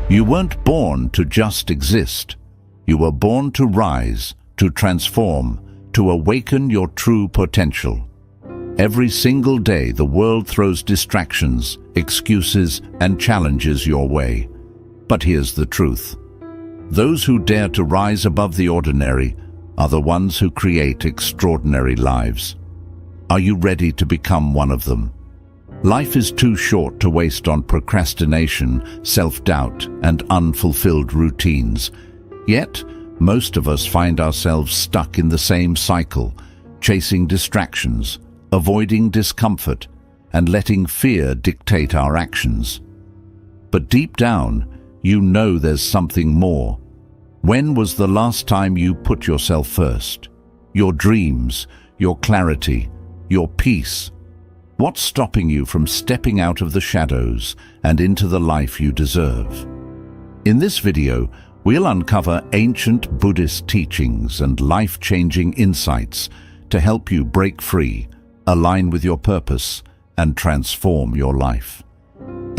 You weren't born to just exist. You were born to rise, to transform, to awaken your true potential. Every single day, the world throws distractions, excuses, and challenges your way. But here's the truth. Those who dare to rise above the ordinary are the ones who create extraordinary lives. Are you ready to become one of them? Life is too short to waste on procrastination, self-doubt, and unfulfilled routines. Yet, most of us find ourselves stuck in the same cycle, chasing distractions, avoiding discomfort, and letting fear dictate our actions. But deep down, you know there's something more. When was the last time you put yourself first? Your dreams, your clarity, your peace. What's stopping you from stepping out of the shadows and into the life you deserve? In this video, we'll uncover ancient Buddhist teachings and life-changing insights to help you break free, align with your purpose, and transform your life.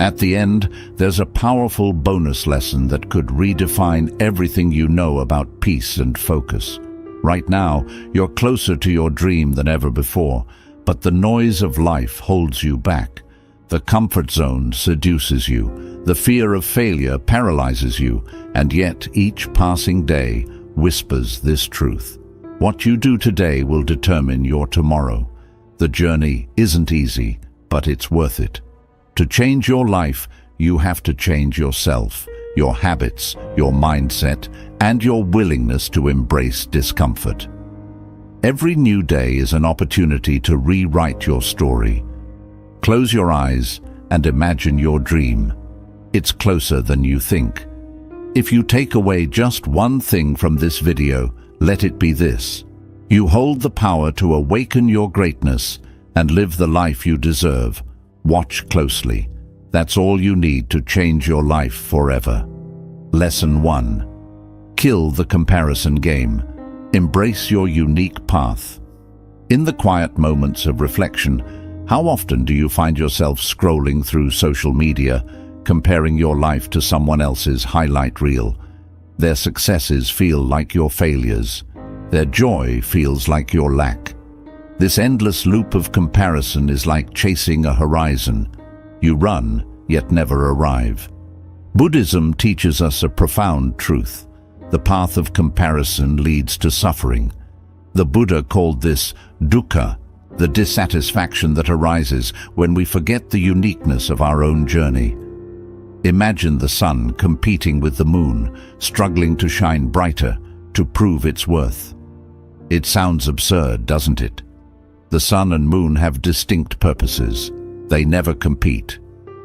At the end, there's a powerful bonus lesson that could redefine everything you know about peace and focus. Right now, you're closer to your dream than ever before, but the noise of life holds you back. The comfort zone seduces you. The fear of failure paralyzes you, and yet each passing day whispers this truth. What you do today will determine your tomorrow. The journey isn't easy, but it's worth it. To change your life, you have to change yourself, your habits, your mindset, and your willingness to embrace discomfort. Every new day is an opportunity to rewrite your story. Close your eyes and imagine your dream. It's closer than you think. If you take away just one thing from this video, let it be this. You hold the power to awaken your greatness and live the life you deserve. Watch closely. That's all you need to change your life forever. Lesson 1. Kill the comparison game. Embrace your unique path. In the quiet moments of reflection, how often do you find yourself scrolling through social media, comparing your life to someone else's highlight reel? Their successes feel like your failures. Their joy feels like your lack. This endless loop of comparison is like chasing a horizon. You run, yet never arrive. Buddhism teaches us a profound truth. The path of comparison leads to suffering. The Buddha called this dukkha, the dissatisfaction that arises when we forget the uniqueness of our own journey. Imagine the sun competing with the moon, struggling to shine brighter, to prove its worth. It sounds absurd, doesn't it? The sun and moon have distinct purposes. They never compete.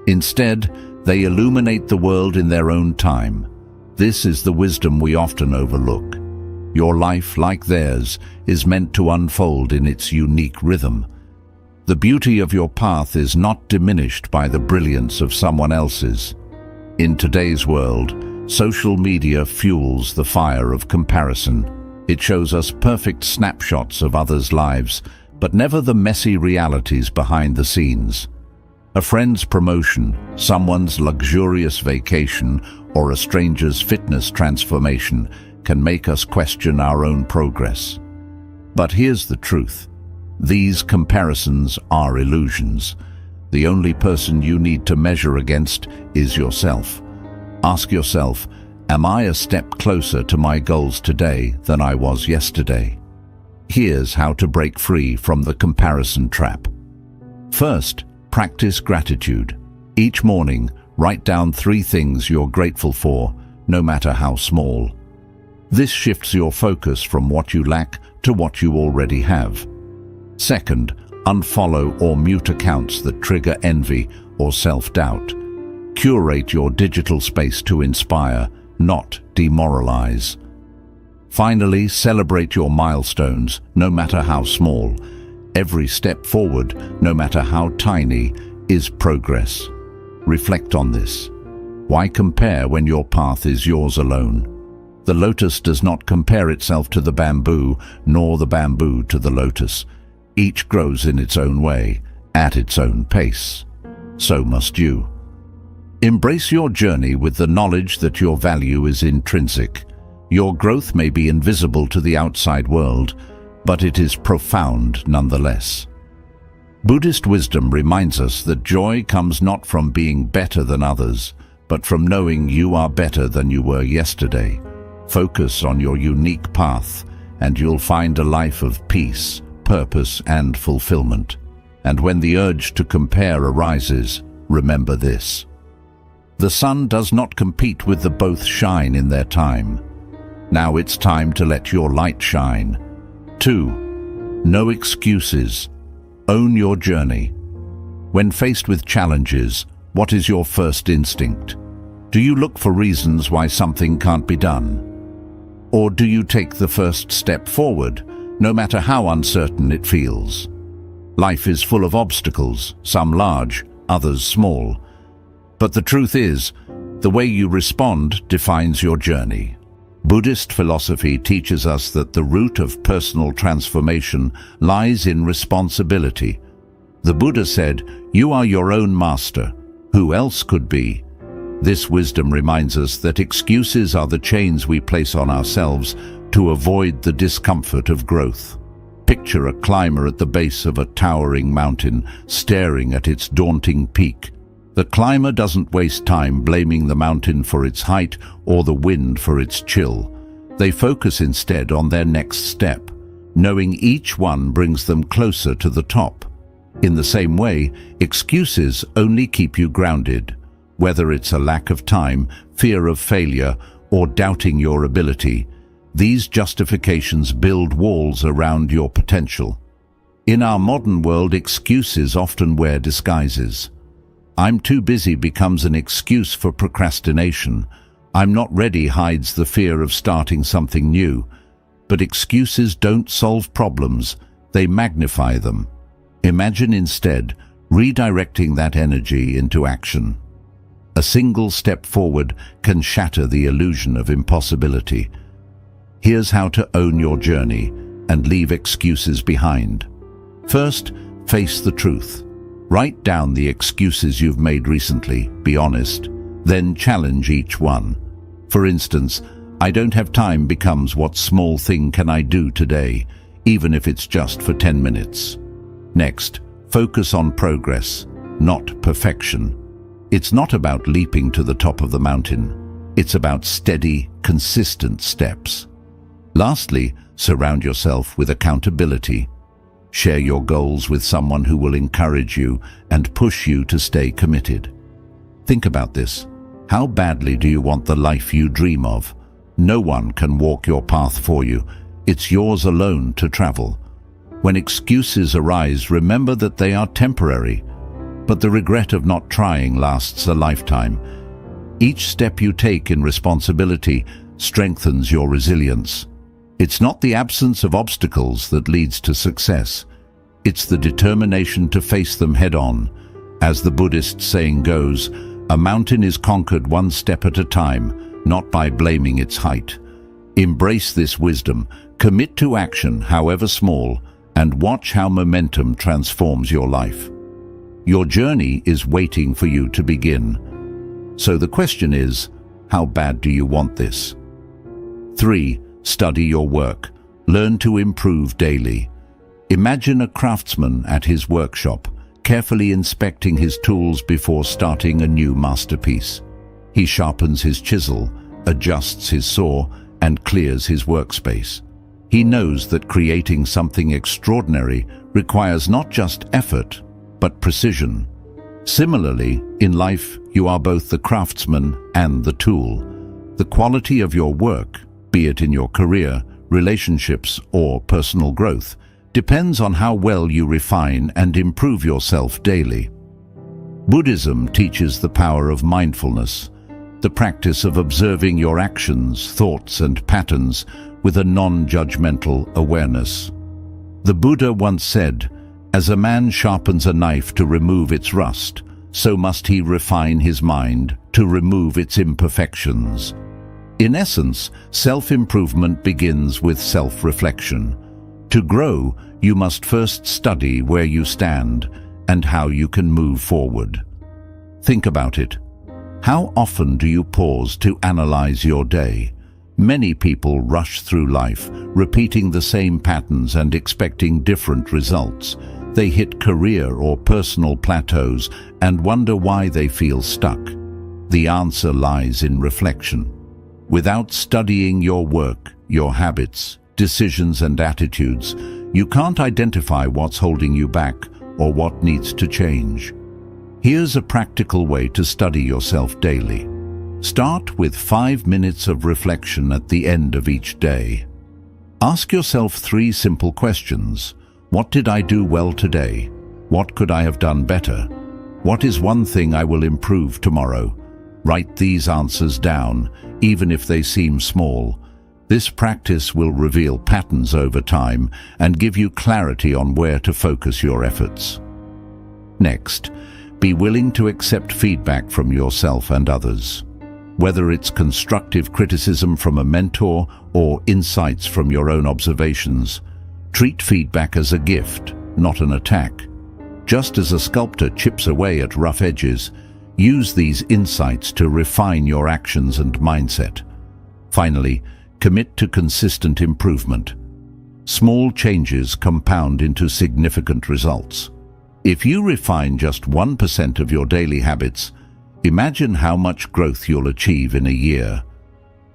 Instead, they illuminate the world in their own time. This is the wisdom we often overlook. Your life, like theirs, is meant to unfold in its unique rhythm. The beauty of your path is not diminished by the brilliance of someone else's. In today's world, social media fuels the fire of comparison. It shows us perfect snapshots of others' lives, but never the messy realities behind the scenes. A friend's promotion, someone's luxurious vacation, or a stranger's fitness transformation can make us question our own progress. But here's the truth. These comparisons are illusions. The only person you need to measure against is yourself. Ask yourself, am I a step closer to my goals today than I was yesterday? Here's how to break free from the comparison trap. First, practice gratitude. Each morning, write down 3 things you're grateful for, no matter how small. This shifts your focus from what you lack to what you already have. Second, unfollow or mute accounts that trigger envy or self-doubt. Curate your digital space to inspire, not demoralize. Finally, celebrate your milestones, no matter how small. Every step forward, no matter how tiny, is progress. Reflect on this. Why compare when your path is yours alone? The lotus does not compare itself to the bamboo, nor the bamboo to the lotus. Each grows in its own way, at its own pace. So must you. Embrace your journey with the knowledge that your value is intrinsic. Your growth may be invisible to the outside world, but it is profound nonetheless. Buddhist wisdom reminds us that joy comes not from being better than others, but from knowing you are better than you were yesterday. Focus on your unique path, and you'll find a life of peace, purpose, and fulfillment. And when the urge to compare arises, remember this: the sun does not compete with the both shine in their time. Now it's time to let your light shine. 2. No excuses. Own your journey. When faced with challenges, what is your first instinct? Do you look for reasons why something can't be done? Or do you take the first step forward, no matter how uncertain it feels? Life is full of obstacles, some large, others small. But the truth is, the way you respond defines your journey. Buddhist philosophy teaches us that the root of personal transformation lies in responsibility. The Buddha said, "You are your own master. Who else could be?" This wisdom reminds us that excuses are the chains we place on ourselves to avoid the discomfort of growth. Picture a climber at the base of a towering mountain, staring at its daunting peak. The climber doesn't waste time blaming the mountain for its height or the wind for its chill. They focus instead on their next step, knowing each one brings them closer to the top. In the same way, excuses only keep you grounded. Whether it's a lack of time, fear of failure, or doubting your ability, these justifications build walls around your potential. In our modern world, excuses often wear disguises. "I'm too busy" becomes an excuse for procrastination. "I'm not ready" hides the fear of starting something new. But excuses don't solve problems, they magnify them. Imagine instead redirecting that energy into action. A single step forward can shatter the illusion of impossibility. Here's how to own your journey and leave excuses behind. First, face the truth. Write down the excuses you've made recently, be honest, then challenge each one. For instance, "I don't have time" becomes "what small thing can I do today, even if it's just for 10 minutes. Next, focus on progress, not perfection. It's not about leaping to the top of the mountain. It's about steady, consistent steps. Lastly, surround yourself with accountability. Share your goals with someone who will encourage you and push you to stay committed. Think about this. How badly do you want the life you dream of? No one can walk your path for you. It's yours alone to travel. When excuses arise, remember that they are temporary, but the regret of not trying lasts a lifetime. Each step you take in responsibility strengthens your resilience. It's not the absence of obstacles that leads to success. It's the determination to face them head-on. As the Buddhist saying goes, "A mountain is conquered one step at a time, not by blaming its height." Embrace this wisdom, commit to action, however small, and watch how momentum transforms your life. Your journey is waiting for you to begin. So the question is, how bad do you want this? 3. Study your work. Learn to improve daily. Imagine a craftsman at his workshop, carefully inspecting his tools before starting a new masterpiece. He sharpens his chisel, adjusts his saw, and clears his workspace. He knows that creating something extraordinary requires not just effort, but precision. Similarly, in life, you are both the craftsman and the tool. The quality of your work, be it in your career, relationships, or personal growth, depends on how well you refine and improve yourself daily. Buddhism teaches the power of mindfulness, the practice of observing your actions, thoughts, and patterns with a non-judgmental awareness. The Buddha once said, "As a man sharpens a knife to remove its rust, so must he refine his mind to remove its imperfections." In essence, self-improvement begins with self-reflection. To grow, you must first study where you stand and how you can move forward. Think about it. How often do you pause to analyze your day? Many people rush through life, repeating the same patterns and expecting different results. They hit career or personal plateaus and wonder why they feel stuck. The answer lies in reflection. Without studying your work, your habits, decisions and attitudes, you can't identify what's holding you back or what needs to change. Here's a practical way to study yourself daily. Start with 5 minutes of reflection at the end of each day. Ask yourself 3 simple questions. What did I do well today? What could I have done better? What is one thing I will improve tomorrow? Write these answers down, even if they seem small. This practice will reveal patterns over time and give you clarity on where to focus your efforts. Next, be willing to accept feedback from yourself and others. Whether it's constructive criticism from a mentor or insights from your own observations, treat feedback as a gift, not an attack. Just as a sculptor chips away at rough edges, use these insights to refine your actions and mindset. Finally, commit to consistent improvement. Small changes compound into significant results. If you refine just 1% of your daily habits, imagine how much growth you'll achieve in a year.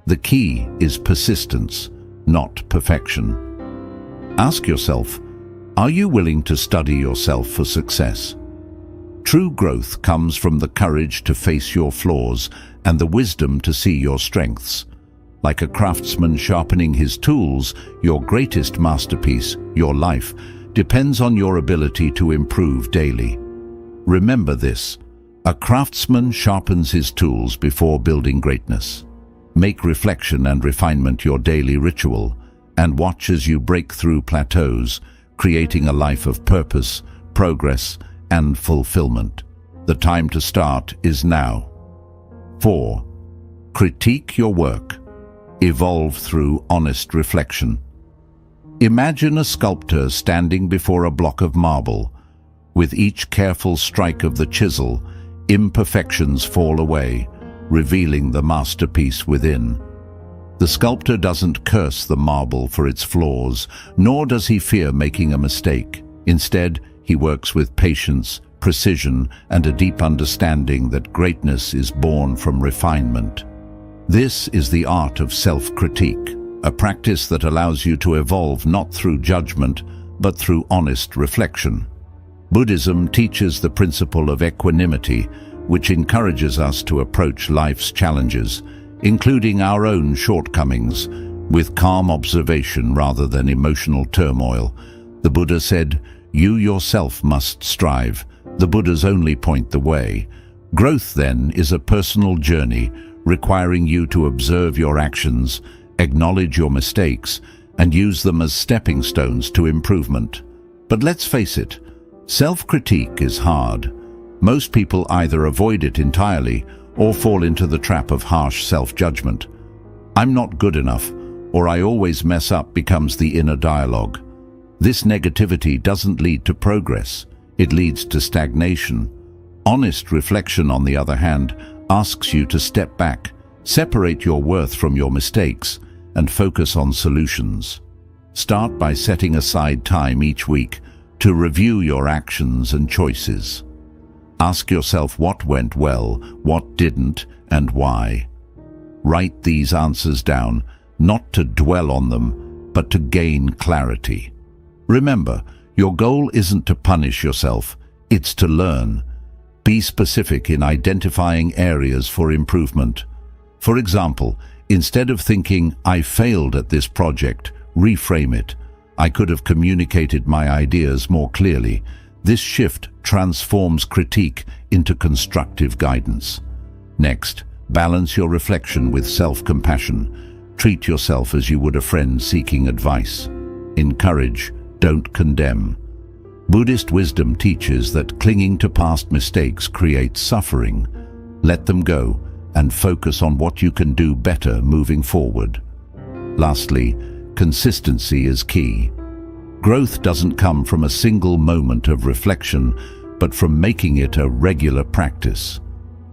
The key is persistence, not perfection. Ask yourself, are you willing to study yourself for success? True growth comes from the courage to face your flaws and the wisdom to see your strengths. Like a craftsman sharpening his tools, your greatest masterpiece, your life, depends on your ability to improve daily. Remember this, a craftsman sharpens his tools before building greatness. Make reflection and refinement your daily ritual, and watch as you break through plateaus, creating a life of purpose, progress, and fulfillment. The time to start is now. 4. Critique your work. Evolve through honest reflection. Imagine a sculptor standing before a block of marble. With each careful strike of the chisel, imperfections fall away, revealing the masterpiece within. The sculptor doesn't curse the marble for its flaws, nor does he fear making a mistake. Instead, he works with patience, precision, and a deep understanding that greatness is born from refinement. This is the art of self-critique, a practice that allows you to evolve not through judgment, but through honest reflection. Buddhism teaches the principle of equanimity, which encourages us to approach life's challenges, including our own shortcomings, with calm observation rather than emotional turmoil. The Buddha said, "You yourself must strive. The Buddhas only point the way." Growth, then, is a personal journey requiring you to observe your actions, acknowledge your mistakes, and use them as stepping stones to improvement. But let's face it, self-critique is hard. Most people either avoid it entirely or fall into the trap of harsh self-judgment. "I'm not good enough," or "I always mess up" becomes the inner dialogue. This negativity doesn't lead to progress, it leads to stagnation. Honest reflection, on the other hand, asks you to step back, separate your worth from your mistakes, and focus on solutions. Start by setting aside time each week to review your actions and choices. Ask yourself what went well, what didn't, and why. Write these answers down, not to dwell on them, but to gain clarity. Remember, your goal isn't to punish yourself, it's to learn. Be specific in identifying areas for improvement. For example, instead of thinking, "I failed at this project," reframe it, "I could have communicated my ideas more clearly." This shift transforms critique into constructive guidance. Next, balance your reflection with self-compassion. Treat yourself as you would a friend seeking advice. Encourage, don't condemn. Buddhist wisdom teaches that clinging to past mistakes creates suffering. Let them go and focus on what you can do better moving forward. Lastly, consistency is key. Growth doesn't come from a single moment of reflection, but from making it a regular practice.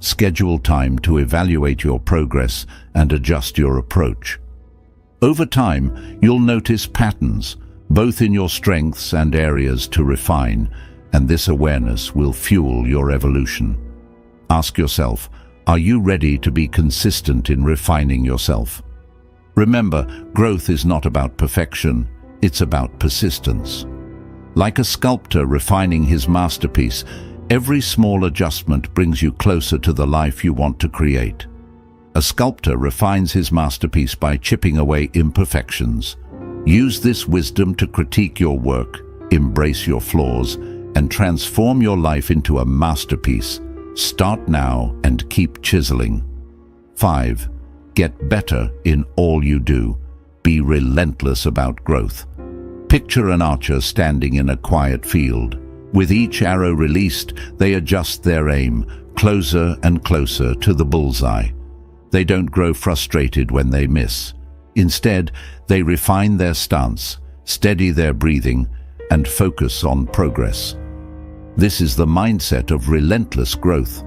schedule time to evaluate your progress and adjust your approach. Over time, you'll notice patterns, both in your strengths and areas to refine, and this awareness will fuel your evolution. Ask yourself, are you ready to be consistent in refining yourself? Remember, growth is not about perfection, it's about persistence. Like a sculptor refining his masterpiece, every small adjustment brings you closer to the life you want to create. A sculptor refines his masterpiece by chipping away imperfections. Use this wisdom to critique your work, embrace your flaws, and transform your life into a masterpiece. Start now and keep chiseling. 5. Get better in all you do. Be relentless about growth. Picture an archer standing in a quiet field. With each arrow released, they adjust their aim, closer and closer to the bullseye. They don't grow frustrated when they miss. Instead, they refine their stance, steady their breathing, and focus on progress. This is the mindset of relentless growth,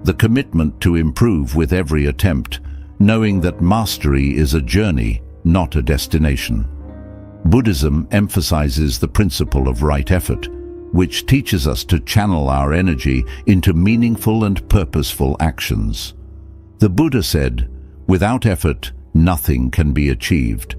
the commitment to improve with every attempt, knowing that mastery is a journey, not a destination. Buddhism emphasizes the principle of right effort, which teaches us to channel our energy into meaningful and purposeful actions. The Buddha said, "Without effort, nothing can be achieved."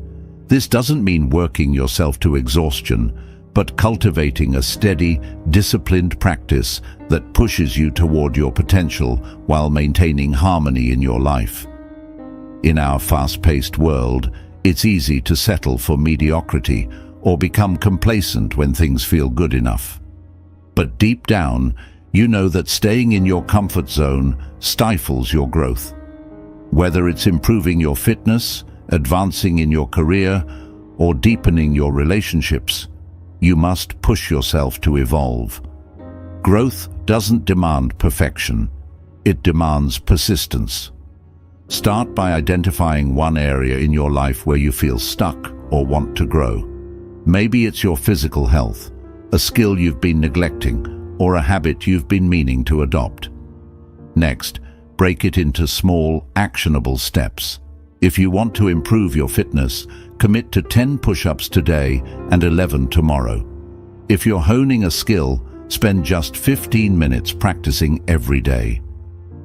This doesn't mean working yourself to exhaustion, but cultivating a steady, disciplined practice that pushes you toward your potential while maintaining harmony in your life. In our fast-paced world, it's easy to settle for mediocrity or become complacent when things feel good enough. But deep down, you know that staying in your comfort zone stifles your growth. Whether it's improving your fitness, advancing in your career, or deepening your relationships, you must push yourself to evolve. Growth doesn't demand perfection, it demands persistence. Start by identifying one area in your life where you feel stuck or want to grow. Maybe it's your physical health, a skill you've been neglecting, or a habit you've been meaning to adopt. Next, break it into small, actionable steps. If you want to improve your fitness, commit to 10 push-ups today and 11 tomorrow. If you're honing a skill, spend just 15 minutes practicing every day.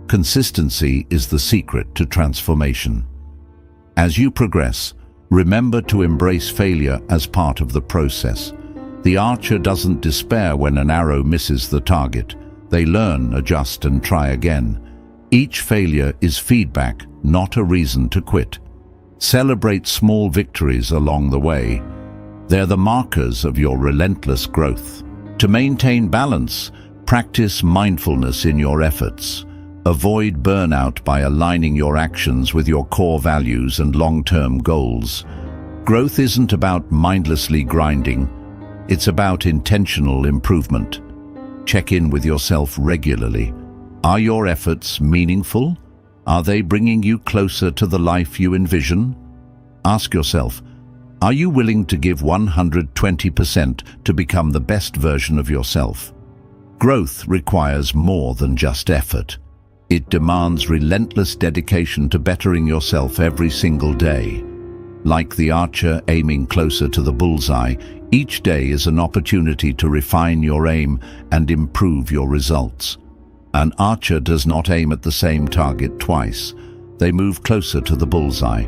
Consistency is the secret to transformation. As you progress, remember to embrace failure as part of the process. The archer doesn't despair when an arrow misses the target. They learn, adjust, and try again. Each failure is feedback, not a reason to quit. Celebrate small victories along the way. They're the markers of your relentless growth. To maintain balance, practice mindfulness in your efforts. Avoid burnout by aligning your actions with your core values and long-term goals. Growth isn't about mindlessly grinding. It's about intentional improvement. Check in with yourself regularly. Are your efforts meaningful? Are they bringing you closer to the life you envision? Ask yourself, are you willing to give 120% to become the best version of yourself? Growth requires more than just effort. It demands relentless dedication to bettering yourself every single day. Like the archer aiming closer to the bullseye, each day is an opportunity to refine your aim and improve your results. An archer does not aim at the same target twice. They move closer to the bullseye.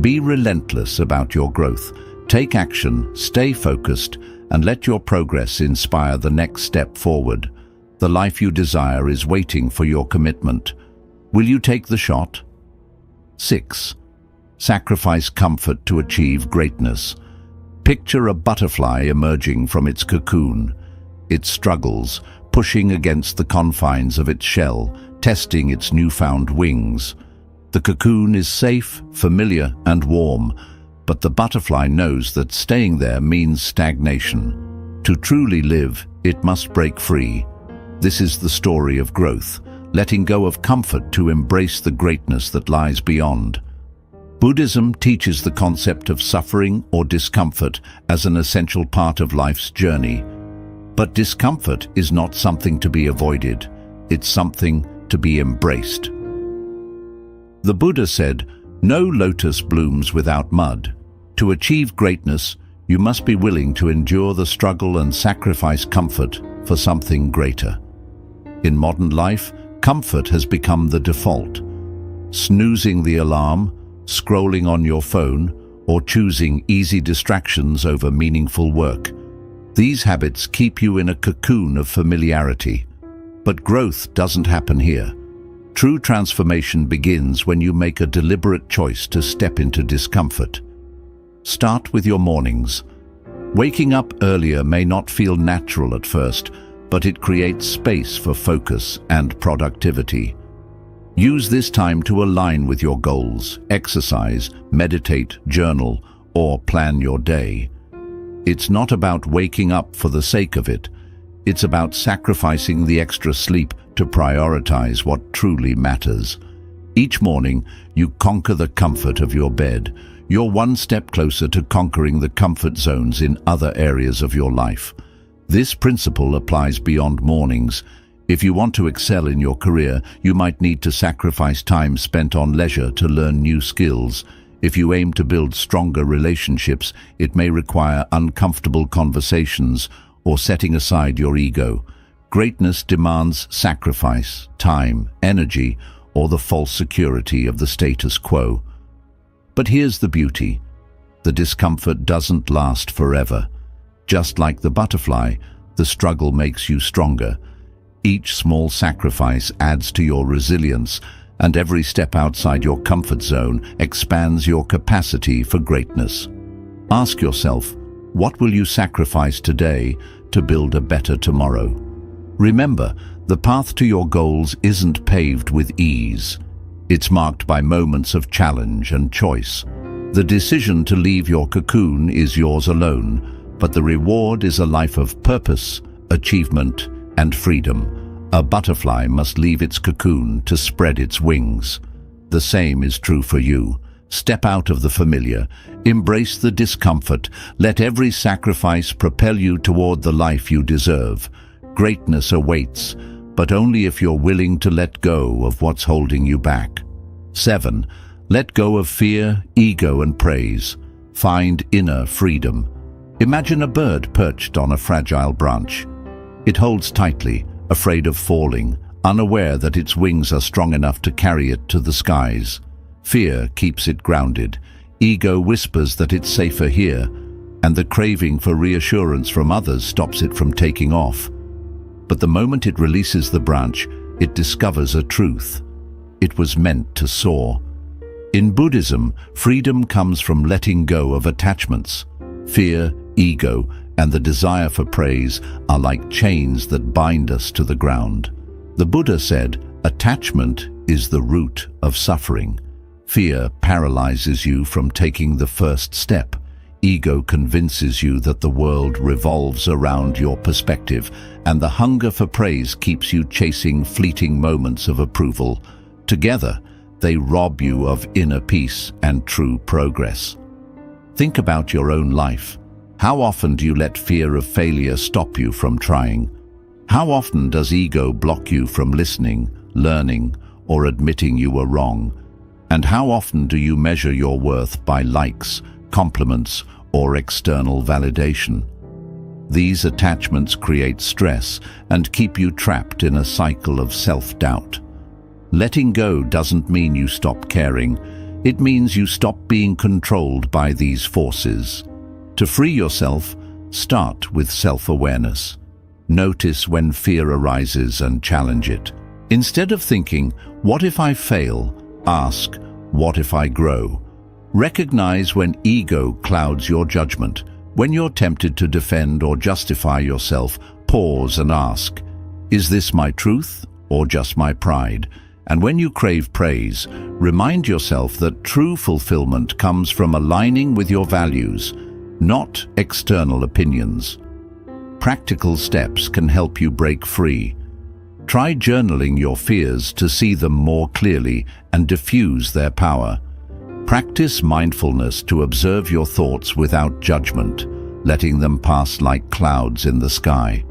Be relentless about your growth. Take action, stay focused, and let your progress inspire the next step forward. The life you desire is waiting for your commitment. Will you take the shot? 6. Sacrifice comfort to achieve greatness. Picture a butterfly emerging from its cocoon. It struggles, pushing against the confines of its shell, testing its newfound wings. The cocoon is safe, familiar, and warm, but the butterfly knows that staying there means stagnation. To truly live, it must break free. This is the story of growth, letting go of comfort to embrace the greatness that lies beyond. Buddhism teaches the concept of suffering or discomfort as an essential part of life's journey. But discomfort is not something to be avoided. It's something to be embraced. The Buddha said, "No lotus blooms without mud." To achieve greatness, you must be willing to endure the struggle and sacrifice comfort for something greater. In modern life, comfort has become the default. Snoozing the alarm, scrolling on your phone, or choosing easy distractions over meaningful work. These habits keep you in a cocoon of familiarity. But growth doesn't happen here. True transformation begins when you make a deliberate choice to step into discomfort. Start with your mornings. Waking up earlier may not feel natural at first, but it creates space for focus and productivity. Use this time to align with your goals, exercise, meditate, journal, or plan your day. It's not about waking up for the sake of it. It's about sacrificing the extra sleep to prioritize what truly matters. Each morning, you conquer the comfort of your bed. You're one step closer to conquering the comfort zones in other areas of your life. This principle applies beyond mornings. If you want to excel in your career, you might need to sacrifice time spent on leisure to learn new skills. If you aim to build stronger relationships, it may require uncomfortable conversations or setting aside your ego. Greatness demands sacrifice, time, energy, or the false security of the status quo. But here's the beauty. The discomfort doesn't last forever. Just like the butterfly, the struggle makes you stronger. Each small sacrifice adds to your resilience, and every step outside your comfort zone expands your capacity for greatness. Ask yourself, what will you sacrifice today to build a better tomorrow? Remember, the path to your goals isn't paved with ease. It's marked by moments of challenge and choice. The decision to leave your cocoon is yours alone, but the reward is a life of purpose, achievement, and freedom. A butterfly must leave its cocoon to spread its wings. The same is true for you. Step out of the familiar, embrace the discomfort, let every sacrifice propel you toward the life you deserve. Greatness awaits, but only if you're willing to let go of what's holding you back. 7. Let go of fear, ego, and praise. Find inner freedom. Imagine a bird perched on a fragile branch. It holds tightly, afraid of falling, unaware that its wings are strong enough to carry it to the skies. Fear keeps it grounded. Ego whispers that it's safer here, and the craving for reassurance from others stops it from taking off. But the moment it releases the branch, it discovers a truth. It was meant to soar. In Buddhism, freedom comes from letting go of attachments. Fear, ego, and the desire for praise are like chains that bind us to the ground. The Buddha said, attachment is the root of suffering. Fear paralyzes you from taking the first step. Ego convinces you that the world revolves around your perspective, and the hunger for praise keeps you chasing fleeting moments of approval. Together, they rob you of inner peace and true progress. Think about your own life. How often do you let fear of failure stop you from trying? How often does ego block you from listening, learning, or admitting you were wrong? And how often do you measure your worth by likes, compliments, or external validation? These attachments create stress and keep you trapped in a cycle of self-doubt. Letting go doesn't mean you stop caring. It means you stop being controlled by these forces. To free yourself, start with self-awareness. Notice when fear arises and challenge it. Instead of thinking, "What if I fail?" ask, "What if I grow?" Recognize when ego clouds your judgment. When you're tempted to defend or justify yourself, pause and ask, "Is this my truth or just my pride?" And when you crave praise, remind yourself that true fulfillment comes from aligning with your values, not external opinions. Practical steps can help you break free. Try journaling your fears to see them more clearly and diffuse their power. Practice mindfulness to observe your thoughts without judgment, letting them pass like clouds in the sky.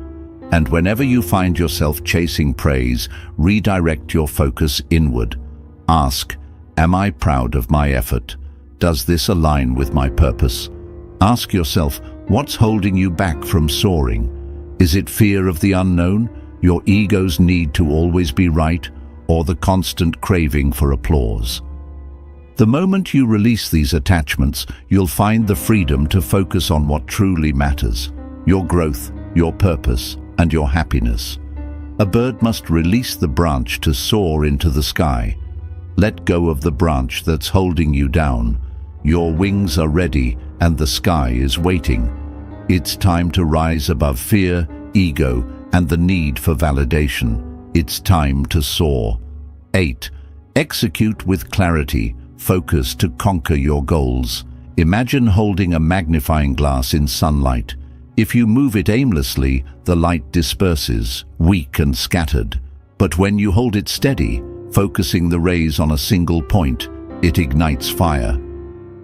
And whenever you find yourself chasing praise, redirect your focus inward. Ask, am I proud of my effort? Does this align with my purpose? Ask yourself, what's holding you back from soaring? Is it fear of the unknown, your ego's need to always be right, or the constant craving for applause? The moment you release these attachments, you'll find the freedom to focus on what truly matters: your growth, your purpose, and your happiness. A bird must release the branch to soar into the sky. Let go of the branch that's holding you down. Your wings are ready and the sky is waiting. It's time to rise above fear, ego, and the need for validation. It's time to soar. 8. Execute with clarity. Focus to conquer your goals. Imagine holding a magnifying glass in sunlight. If you move it aimlessly, the light disperses, weak and scattered. But when you hold it steady, focusing the rays on a single point, it ignites fire.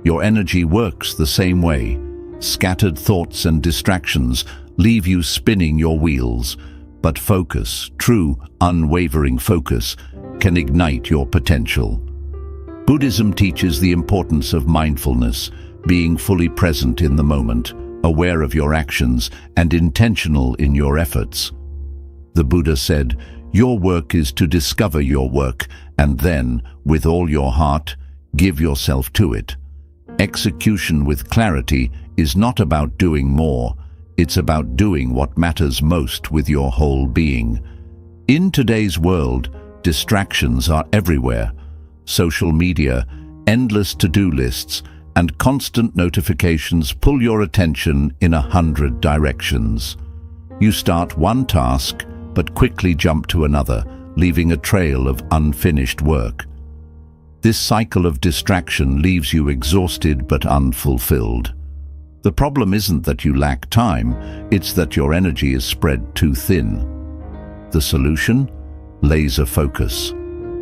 Your energy works the same way. Scattered thoughts and distractions leave you spinning your wheels. But focus, true, unwavering focus, can ignite your potential. Buddhism teaches the importance of mindfulness, being fully present in the moment, aware of your actions, and intentional in your efforts. The Buddha said, "Your work is to discover your work, and then, with all your heart, give yourself to it." Execution with clarity is not about doing more, it's about doing what matters most with your whole being. In today's world, distractions are everywhere. Social media, endless to-do lists, and constant notifications pull your attention in 100 directions. You start one task, but quickly jump to another, leaving a trail of unfinished work. This cycle of distraction leaves you exhausted but unfulfilled. The problem isn't that you lack time, it's that your energy is spread too thin. The solution? Laser focus.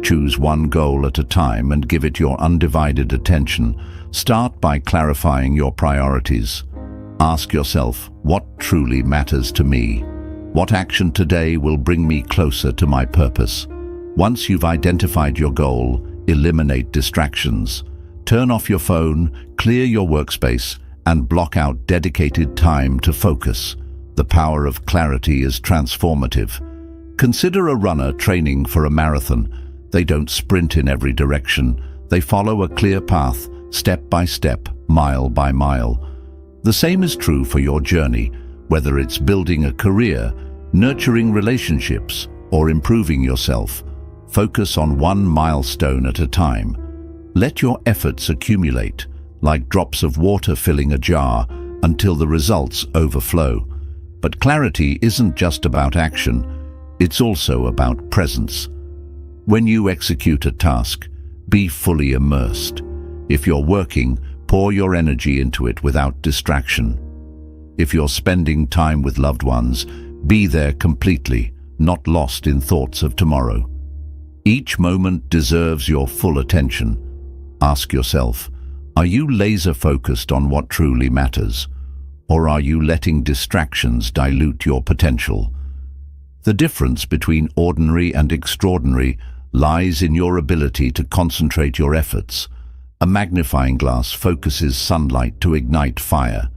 Choose one goal at a time and give it your undivided attention. Start by clarifying your priorities. Ask yourself, what truly matters to me? What action today will bring me closer to my purpose? Once you've identified your goal, eliminate distractions. Turn off your phone, clear your workspace, and block out dedicated time to focus. The power of clarity is transformative. Consider a runner training for a marathon. They don't sprint in every direction. They follow a clear path, step by step, mile by mile. The same is true for your journey, whether it's building a career, nurturing relationships, or improving yourself. Focus on one milestone at a time. Let your efforts accumulate, like drops of water filling a jar, until the results overflow. But clarity isn't just about action, it's also about presence. When you execute a task, be fully immersed. If you're working, pour your energy into it without distraction. If you're spending time with loved ones, be there completely, not lost in thoughts of tomorrow. Each moment deserves your full attention. Ask yourself, are you laser-focused on what truly matters? Or are you letting distractions dilute your potential? The difference between ordinary and extraordinary lies in your ability to concentrate your efforts. A magnifying glass focuses sunlight to ignite fire.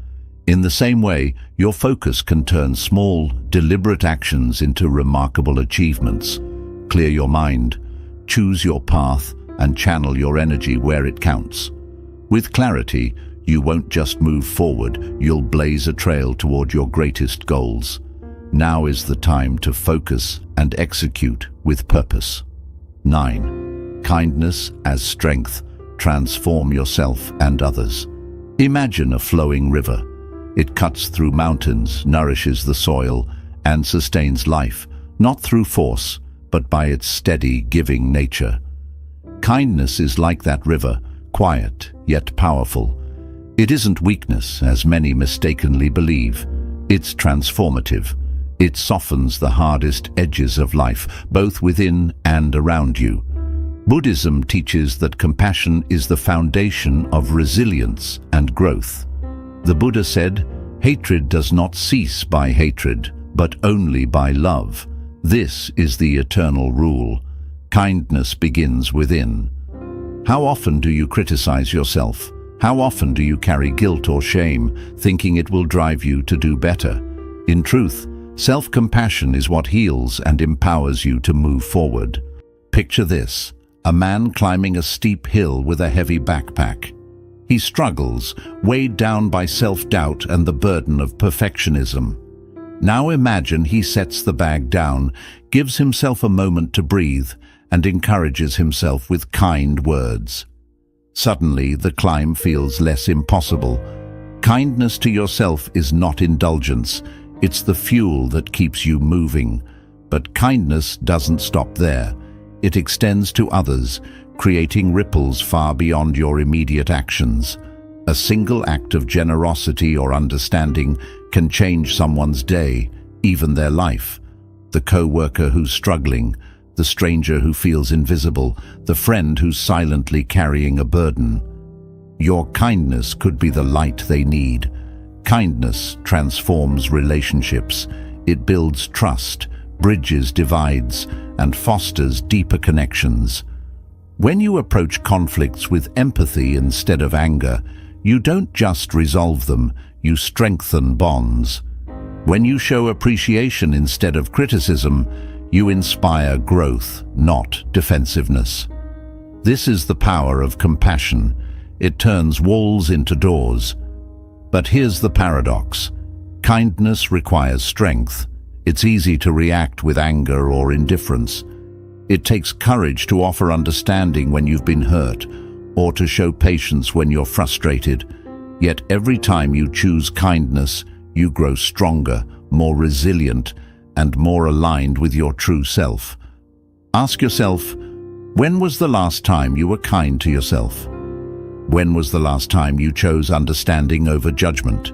In the same way, your focus can turn small, deliberate actions into remarkable achievements. Clear your mind, choose your path, and channel your energy where it counts. With clarity, you won't just move forward, you'll blaze a trail toward your greatest goals. Now is the time to focus and execute with purpose. 9. Kindness as strength. Transform yourself and others. Imagine a flowing river. It cuts through mountains, nourishes the soil, and sustains life, not through force, but by its steady, giving nature. Kindness is like that river, quiet yet powerful. It isn't weakness, as many mistakenly believe. It's transformative. It softens the hardest edges of life, both within and around you. Buddhism teaches that compassion is the foundation of resilience and growth. The Buddha said, "Hatred does not cease by hatred, but only by love. This is the eternal rule. Kindness begins within. How often do you criticize yourself? How often do you carry guilt or shame, thinking it will drive you to do better? In truth, self-compassion is what heals and empowers you to move forward. Picture this: a man climbing a steep hill with a heavy backpack. He struggles, weighed down by self-doubt and the burden of perfectionism. Now imagine he sets the bag down, gives himself a moment to breathe, and encourages himself with kind words. Suddenly, the climb feels less impossible. Kindness to yourself is not indulgence. It's the fuel that keeps you moving. But kindness doesn't stop there. It extends to others, creating ripples far beyond your immediate actions. A single act of generosity or understanding can change someone's day, even their life. The co-worker who's struggling, the stranger who feels invisible, the friend who's silently carrying a burden. Your kindness could be the light they need. Kindness transforms relationships. It builds trust, bridges divides, and fosters deeper connections. When you approach conflicts with empathy instead of anger, you don't just resolve them, you strengthen bonds. When you show appreciation instead of criticism, you inspire growth, not defensiveness. This is the power of compassion. It turns walls into doors. But here's the paradox. Kindness requires strength. It's easy to react with anger or indifference. It takes courage to offer understanding when you've been hurt, or to show patience when you're frustrated. Yet every time you choose kindness, you grow stronger, more resilient, and more aligned with your true self. Ask yourself, when was the last time you were kind to yourself? When was the last time you chose understanding over judgment?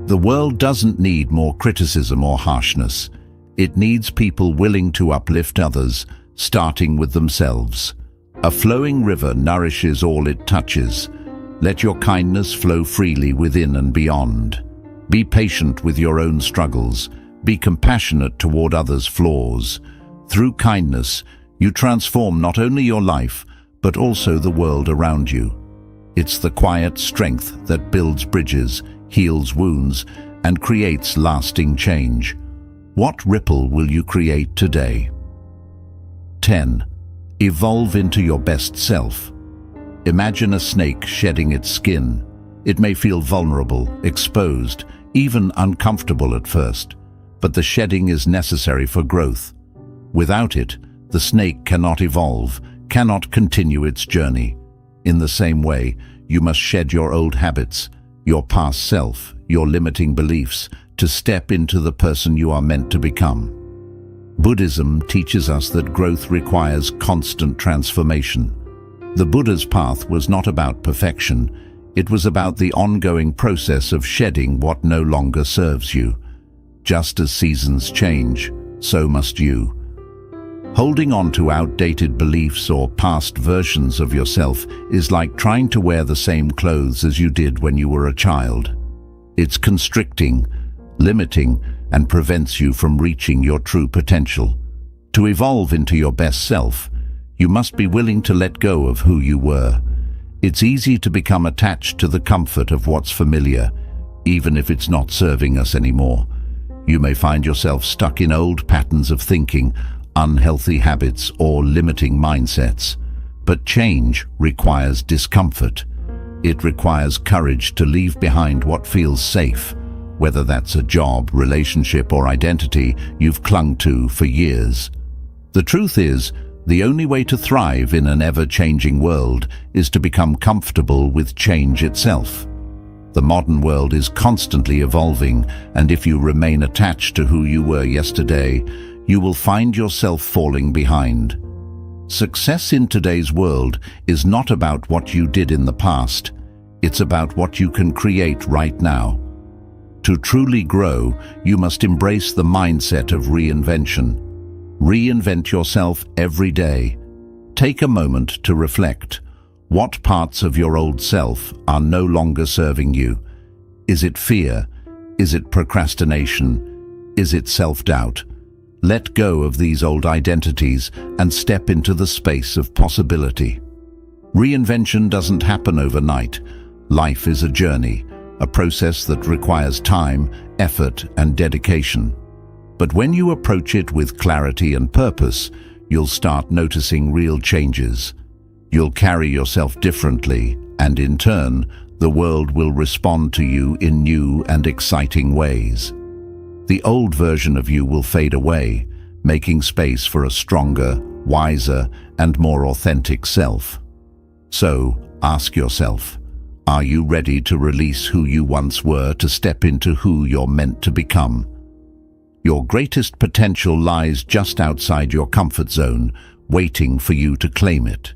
The world doesn't need more criticism or harshness. It needs people willing to uplift others, starting with themselves. A flowing river nourishes all it touches. Let your kindness flow freely within and beyond. Be patient with your own struggles. Be compassionate toward others' flaws. Through kindness, you transform not only your life, but also the world around you. It's the quiet strength that builds bridges, heals wounds, and creates lasting change. What ripple will you create today? 10. Evolve into your best self. Imagine a snake shedding its skin. It may feel vulnerable, exposed, even uncomfortable at first, but the shedding is necessary for growth. Without it, the snake cannot evolve, cannot continue its journey. In the same way, you must shed your old habits, your past self, your limiting beliefs, to step into the person you are meant to become. Buddhism teaches us that growth requires constant transformation. The Buddha's path was not about perfection. It was about the ongoing process of shedding what no longer serves you. Just as seasons change, so must you. Holding on to outdated beliefs or past versions of yourself is like trying to wear the same clothes as you did when you were a child. It's constricting, limiting, and prevents you from reaching your true potential. To evolve into your best self, you must be willing to let go of who you were. It's easy to become attached to the comfort of what's familiar, even if it's not serving us anymore. You may find yourself stuck in old patterns of thinking, unhealthy habits, or limiting mindsets. But change requires discomfort. It requires courage to leave behind what feels safe, whether that's a job, relationship, or identity you've clung to for years. The truth is, the only way to thrive in an ever-changing world is to become comfortable with change itself. The modern world is constantly evolving, and if you remain attached to who you were yesterday, you will find yourself falling behind. Success in today's world is not about what you did in the past. It's about what you can create right now. To truly grow, you must embrace the mindset of reinvention. Reinvent yourself every day. Take a moment to reflect. What parts of your old self are no longer serving you? Is it fear? Is it procrastination? Is it self-doubt? Let go of these old identities and step into the space of possibility. Reinvention doesn't happen overnight. Life is a journey, a process that requires time, effort, and dedication. But when you approach it with clarity and purpose, you'll start noticing real changes. You'll carry yourself differently, and in turn, the world will respond to you in new and exciting ways. The old version of you will fade away, making space for a stronger, wiser, and more authentic self. So, ask yourself, are you ready to release who you once were to step into who you're meant to become? Your greatest potential lies just outside your comfort zone, waiting for you to claim it.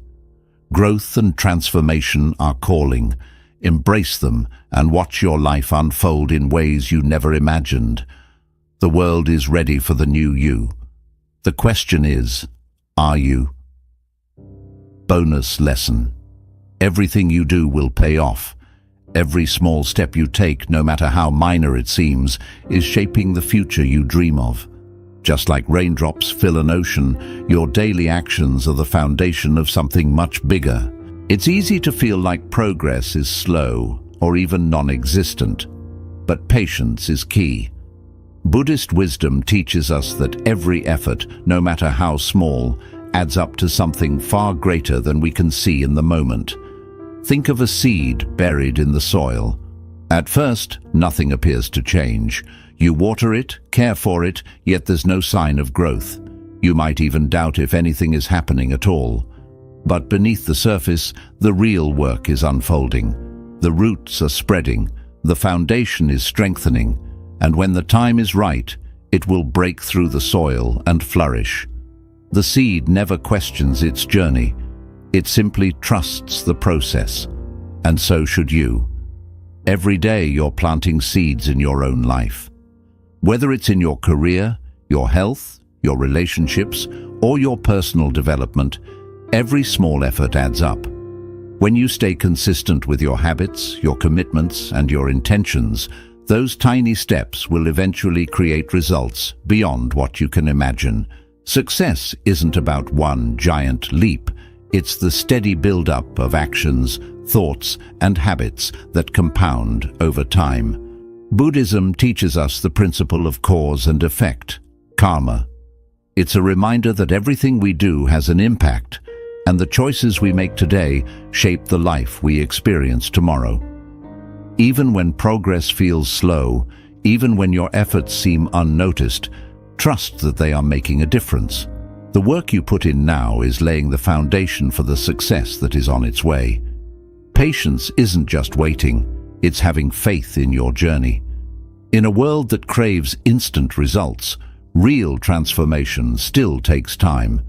Growth and transformation are calling. Embrace them and watch your life unfold in ways you never imagined. The world is ready for the new you. The question is, are you? Bonus lesson. Everything you do will pay off. Every small step you take, no matter how minor it seems, is shaping the future you dream of. Just like raindrops fill an ocean, your daily actions are the foundation of something much bigger. It's easy to feel like progress is slow or even non-existent, but patience is key. Buddhist wisdom teaches us that every effort, no matter how small, adds up to something far greater than we can see in the moment. Think of a seed buried in the soil. At first, nothing appears to change. You water it, care for it, yet there's no sign of growth. You might even doubt if anything is happening at all. But beneath the surface, the real work is unfolding. The roots are spreading, the foundation is strengthening, and when the time is right, it will break through the soil and flourish. The seed never questions its journey. It simply trusts the process, and so should you. Every day you're planting seeds in your own life. Whether it's in your career, your health, your relationships, or your personal development, every small effort adds up. When you stay consistent with your habits, your commitments, and your intentions, those tiny steps will eventually create results beyond what you can imagine. Success isn't about one giant leap. It's the steady build-up of actions, thoughts, and habits that compound over time. Buddhism teaches us the principle of cause and effect, karma. It's a reminder that everything we do has an impact, and the choices we make today shape the life we experience tomorrow. Even when progress feels slow, even when your efforts seem unnoticed, trust that they are making a difference. The work you put in now is laying the foundation for the success that is on its way. Patience isn't just waiting, it's having faith in your journey. In a world that craves instant results, real transformation still takes time.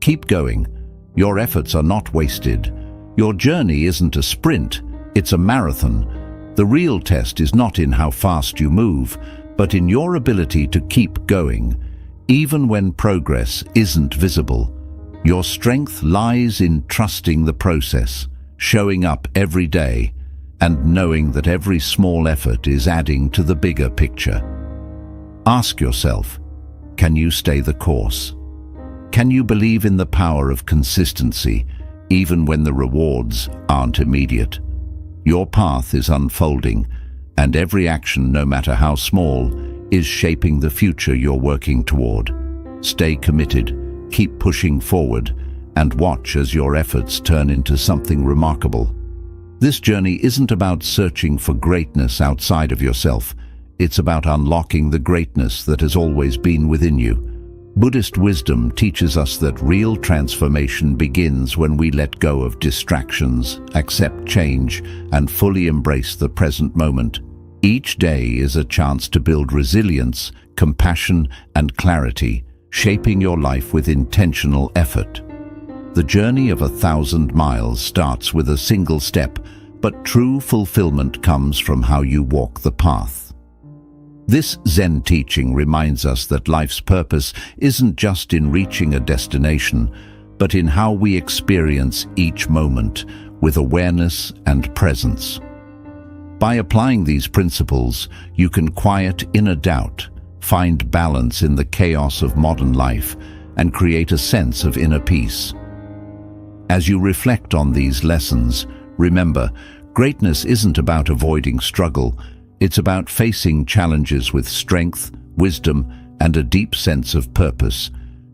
Keep going. Your efforts are not wasted. Your journey isn't a sprint, it's a marathon. The real test is not in how fast you move, but in your ability to keep going, even when progress isn't visible. Your strength lies in trusting the process, showing up every day, and knowing that every small effort is adding to the bigger picture. Ask yourself, can you stay the course? Can you believe in the power of consistency, even when the rewards aren't immediate? Your path is unfolding, and every action, no matter how small, is shaping the future you're working toward. Stay committed, keep pushing forward, and watch as your efforts turn into something remarkable. This journey isn't about searching for greatness outside of yourself. It's about unlocking the greatness that has always been within you. Buddhist wisdom teaches us that real transformation begins when we let go of distractions, accept change, and fully embrace the present moment. Each day is a chance to build resilience, compassion, and clarity, shaping your life with intentional effort. The journey of 1,000 miles starts with a single step, but true fulfillment comes from how you walk the path. This Zen teaching reminds us that life's purpose isn't just in reaching a destination, but in how we experience each moment with awareness and presence. By applying these principles, you can quiet inner doubt, find balance in the chaos of modern life, and create a sense of inner peace. As you reflect on these lessons, remember, greatness isn't about avoiding struggle, it's about facing challenges with strength, wisdom, and a deep sense of purpose.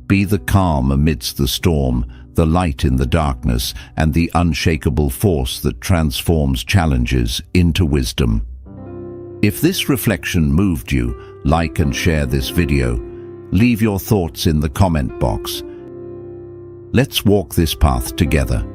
Be the calm amidst the storm, the light in the darkness, and the unshakable force that transforms challenges into wisdom. If this reflection moved you, like and share this video. Leave your thoughts in the comment box. Let's walk this path together.